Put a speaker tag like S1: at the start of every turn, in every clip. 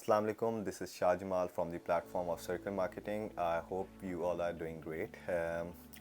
S1: Assalamu alaikum, this is Shah Jamal from the platform of Circle Marketing. I hope you all are doing great.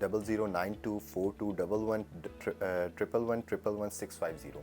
S1: 0092421111111650।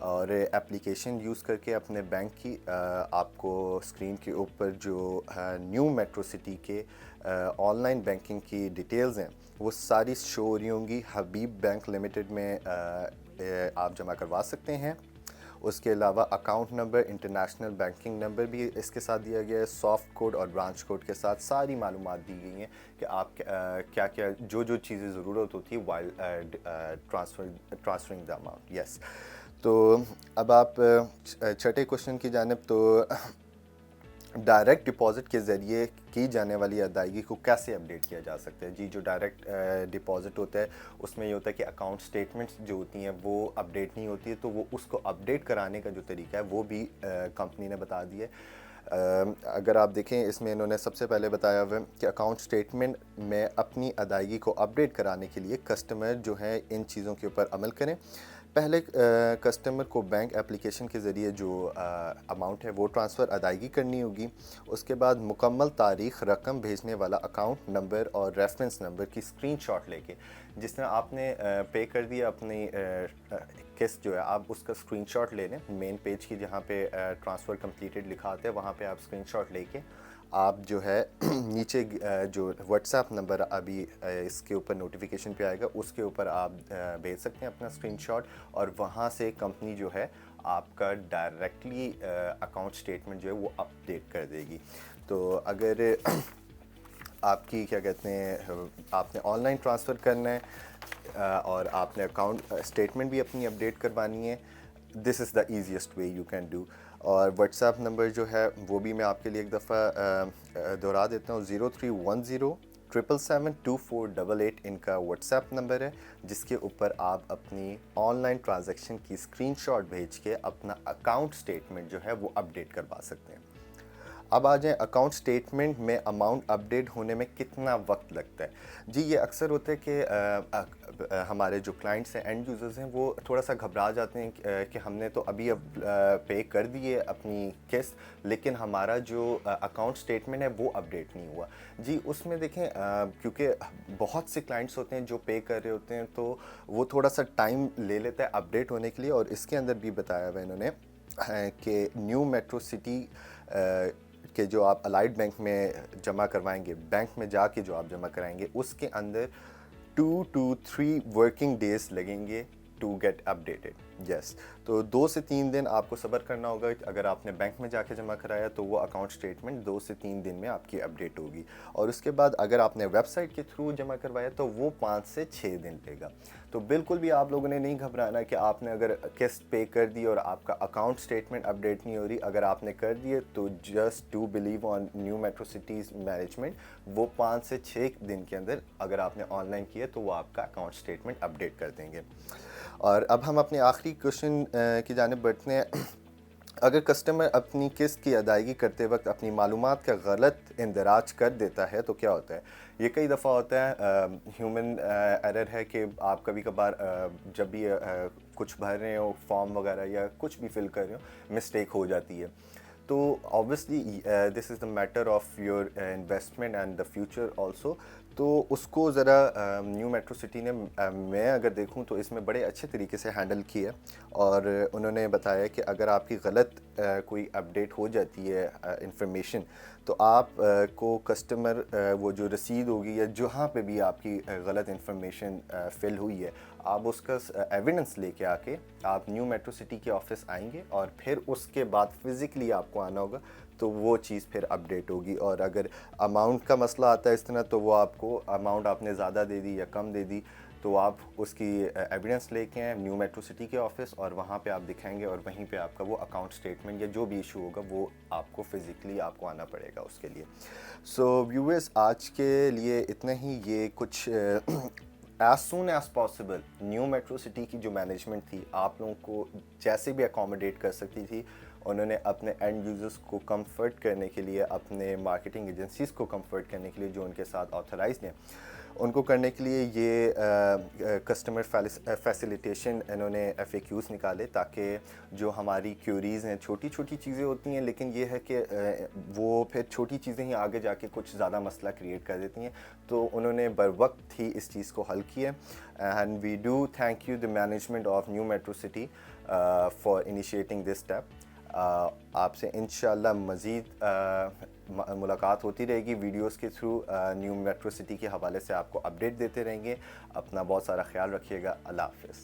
S1: اور application use کر کے اپنے bank کی آپ کو screen کے اوپر جو نیو میٹرو سٹی کے آن لائن بینکنگ کی ڈیٹیلز ہیں وہ ساری شو ہو رہی ہوں گی. حبیب بینک لمیٹڈ میں آپ جمع کروا سکتے ہیں. اس کے علاوہ account number, international banking number بھی اس کے ساتھ دیا گیا ہے, سافٹ کوڈ اور برانچ کوڈ کے ساتھ ساری معلومات دی گئی ہیں کہ آپ کیا کیا جو چیزیں ضرورت ہوتی ہے وائل ٹرانسفرنگ دا اماؤنٹ. یس, تو اب آپ چھٹے کوشچن کی جانب, تو ڈائریکٹ ڈپازٹ کے ذریعے کی جانے والی ادائیگی کو کیسے اپڈیٹ کیا جا سکتا ہے؟ جی, جو ڈائریکٹ ڈپازٹ ہوتا ہے اس میں یہ ہوتا ہے کہ اکاؤنٹ سٹیٹمنٹس جو ہوتی ہیں وہ اپڈیٹ نہیں ہوتی ہے, تو وہ اس کو اپڈیٹ کرانے کا جو طریقہ ہے وہ بھی کمپنی نے بتا دیا ہے. اگر آپ دیکھیں اس میں انہوں نے سب سے پہلے بتایا ہوا ہے کہ اکاؤنٹ سٹیٹمنٹ میں اپنی ادائیگی کو اپڈیٹ کرانے کے لیے کسٹمر جو ہے ان چیزوں کے اوپر عمل کریں. پہلے کسٹمر کو بینک اپلیکیشن کے ذریعے جو اماؤنٹ ہے وہ ٹرانسفر ادائیگی کرنی ہوگی. اس کے بعد مکمل تاریخ, رقم بھیجنے والا اکاؤنٹ نمبر اور ریفرنس نمبر کی اسکرین شاٹ لے کے, جس طرح آپ نے پے کر دیا اپنی قسط جو ہے, آپ اس کا اسکرین شاٹ لے لیں. مین پیج کی جہاں پہ ٹرانسفر کمپلیٹڈ لکھا آتا ہے وہاں پہ آپ اسکرین شاٹ لے کے آپ جو ہے نیچے جو واٹس ایپ نمبر ابھی اس کے اوپر نوٹیفیکیشن پہ آئے گا اس کے اوپر آپ بھیج سکتے ہیں اپنا اسکرین شاٹ, اور وہاں سے کمپنی جو ہے آپ کا ڈائریکٹلی اکاؤنٹ سٹیٹمنٹ جو ہے وہ اپڈیٹ کر دے گی. تو اگر آپ کی کیا کہتے ہیں آپ نے آن لائن ٹرانسفر کرنا ہے اور آپ نے اکاؤنٹ سٹیٹمنٹ بھی اپنی اپڈیٹ کروانی ہے, this is the easiest way you can do. اور واٹس ایپ نمبر جو ہے وہ بھی میں آپ کے لیے ایک دفعہ دہرا دیتا ہوں, 0310777248 ان کا واٹس ایپ نمبر ہے, جس کے اوپر آپ اپنی آن لائن ٹرانزیکشن کی اسکرین شاٹ بھیج کے اپنا اکاؤنٹ سٹیٹمنٹ جو ہے وہ اپڈیٹ کروا سکتے ہیں. اب آ جائیں اکاؤنٹ سٹیٹمنٹ میں اماؤنٹ اپڈیٹ ہونے میں کتنا وقت لگتا ہے. جی, یہ اکثر ہوتا ہے کہ ہمارے جو کلائنٹس ہیں, اینڈ یوزرز ہیں, وہ تھوڑا سا گھبرا جاتے ہیں کہ ہم نے تو ابھی پے کر دیے اپنی قسط, لیکن ہمارا جو اکاؤنٹ سٹیٹمنٹ ہے وہ اپڈیٹ نہیں ہوا. جی, اس میں دیکھیں کیونکہ بہت سے کلائنٹس ہوتے ہیں جو پے کر رہے ہوتے ہیں, تو وہ تھوڑا سا ٹائم لے لیتا ہے اپڈیٹ ہونے کے لیے. اور اس کے اندر بھی بتایا ہوا انہوں نے کہ نیو میٹرو سٹی کہ جو آپ الائٹ بینک میں جمع کروائیں گے, بینک میں جا کے جو آپ جمع کرائیں گے, اس کے اندر 2 to 3 ورکنگ ڈیز لگیں گے ٹو گیٹ اپڈیٹڈ. یس, تو 2 سے 3 دن آپ کو صبر کرنا ہوگا. اگر آپ نے بینک میں جا کے جمع کرایا تو وہ اکاؤنٹ سٹیٹمنٹ 2 سے 3 دن میں آپ کی اپڈیٹ ہوگی. اور اس کے بعد اگر آپ نے ویب سائٹ کے تھرو جمع کروایا تو وہ 5 سے 6 دن لے گا. تو بالکل بھی آپ لوگوں نے نہیں گھبرانا کہ آپ نے اگر قسط پے کر دی اور آپ کا اکاؤنٹ سٹیٹمنٹ اپڈیٹ نہیں ہو رہی. اگر آپ نے کر دیے تو just to believe on New Metro City's management, وہ 5 سے 6 دن کے اندر اگر آپ نے آن لائن کیا تو وہ آپ کا اکاؤنٹ سٹیٹمنٹ اپڈیٹ کر دیں گے. اور اب ہم اپنے آخری کوشچن کی جانب بڑھتے ہیں. اگر کسٹمر اپنی قسط کی ادائیگی کرتے وقت اپنی معلومات کا غلط اندراج کر دیتا ہے تو کیا ہوتا ہے؟ یہ کئی دفعہ ہوتا ہے, ہیومن ایرر ہے کہ آپ کبھی کبھار جب بھی کچھ بھر رہے ہو فارم وغیرہ یا کچھ بھی فل کر رہے ہو, مسٹیک ہو جاتی ہے. تو obviously this is the matter of your investment and the future also. تو اس کو ذرا نیو میٹرو سٹی نے میں اگر دیکھوں تو اس میں بڑے اچھے طریقے سے ہینڈل کیا, اور انہوں نے بتایا کہ اگر آپ کی غلط کوئی اپڈیٹ ہو جاتی ہے انفارمیشن, تو آپ کو کسٹمر وہ جو رسید ہوگی یا جہاں پہ بھی آپ کی غلط انفارمیشن فل ہوئی ہے, آپ اس کا ایویڈنس لے کے آ کے آپ نیو میٹرو سٹی کے آفس آئیں گے, اور پھر اس کے بعد فزیکلی آپ کو آنا ہوگا, تو وہ چیز پھر اپڈیٹ ہوگی. اور اگر اماؤنٹ کا مسئلہ آتا ہے اس طرح, تو وہ آپ کو اماؤنٹ آپ نے زیادہ دے دی یا کم دے دی, تو آپ اس کی ایویڈنس لے کے آئیں نیو میٹرو سٹی کے آفس, اور وہاں پہ آپ دکھائیں گے, اور وہیں پہ آپ کا وہ اکاؤنٹ سٹیٹمنٹ یا جو بھی ایشو ہوگا وہ آپ کو فزیکلی آپ کو آنا پڑے گا اس کے لیے. سو ویورز, آج کے لیے اتنا ہی. یہ کچھ as soon as possible new Metro city کی جو مینجمنٹ تھی آپ لوگوں کو جیسے بھی اکاموڈیٹ کر سکتی تھی, انہوں نے اپنے اینڈ یوزرز کو کمفرٹ کرنے کے لیے, اپنے مارکیٹنگ ایجنسیز کو کمفرٹ کرنے کے لیے جو ان کے ساتھ آتھرائزڈ ہیں, ان کو کرنے کے لیے یہ کسٹمر فیسیلیٹیشن انہوں نے FAQs نکالے, تاکہ جو ہماری کیوریز ہیں, چھوٹی چھوٹی چیزیں ہوتی ہیں لیکن یہ ہے کہ وہ پھر چھوٹی چیزیں ہی آگے جا کے کچھ زیادہ مسئلہ کریٹ کر دیتی ہیں, تو انہوں نے بر وقت ہی اس چیز کو حل کیا. And we do thank you the management of New Metro City for initiating this step. آپ سے انشاءاللہ مزید ملاقات ہوتی رہے گی ویڈیوز کے تھرو. نیو میٹرو سٹی کے حوالے سے آپ کو اپڈیٹ دیتے رہیں گے. اپنا بہت سارا خیال رکھیے گا. اللہ حافظ.